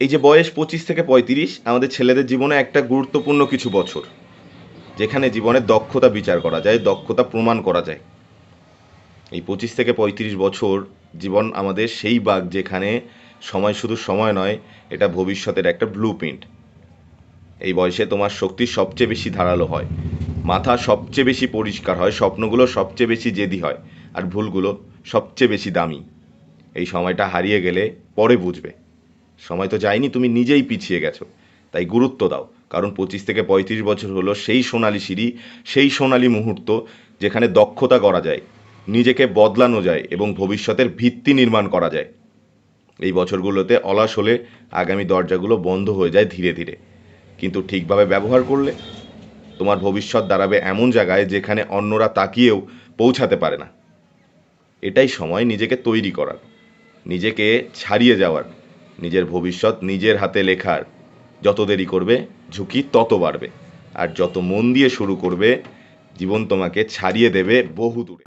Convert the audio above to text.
এই যে বয়স 25 থেকে 35 আমাদের ছেলেদের জীবনে একটা গুরুত্বপূর্ণ কিছু বছর, যেখানে জীবনের দক্ষতা বিচার করা যায়, দক্ষতা প্রমাণ করা যায়। এই 25 থেকে 35 বছর জীবন আমাদের সেই বাঘ, যেখানে সময় শুধু সময় নয়, এটা ভবিষ্যতের একটা ব্লু প্রিন্ট। এই বয়সে তোমার শক্তি সবচেয়ে বেশি ধারালো হয়, মাথা সবচেয়ে বেশি পরিষ্কার হয়, স্বপ্নগুলো সবচেয়ে বেশি জেদি হয়, আর ভুলগুলো সবচেয়ে বেশি দামি। এই সময়টা হারিয়ে গেলে পরে বুঝবে সময় তো যায়নি, তুমি নিজেই পিছিয়ে গেছো। তাই গুরুত্ব দাও, কারণ 25 থেকে 35 বছর হলো সেই সোনালি সিঁড়ি, সেই সোনালি মুহূর্ত, যেখানে দক্ষতা করা যায়, নিজেকে বদলানো যায় এবং ভবিষ্যতের ভিত্তি নির্মাণ করা যায়। এই বছরগুলোতে অলস হলে আগামী দরজাগুলো বন্ধ হয়ে যায় ধীরে ধীরে, কিন্তু ঠিকভাবে ব্যবহার করলে তোমার ভবিষ্যৎ দাঁড়াবে এমন জায়গায় যেখানে অন্যরা তাকিয়েও পৌঁছাতে পারে না। এটাই সময় নিজেকে তৈরি করার, নিজেকে ছাড়িয়ে যাওয়ার, নিজের ভবিষ্যৎ নিজের হাতে লেখার। যত দেরি করবে ঝুঁকি তত বাড়বে, আর যত মন দিয়ে শুরু করবে জীবন তোমাকে ছাড়িয়ে দেবে বহু দূরে।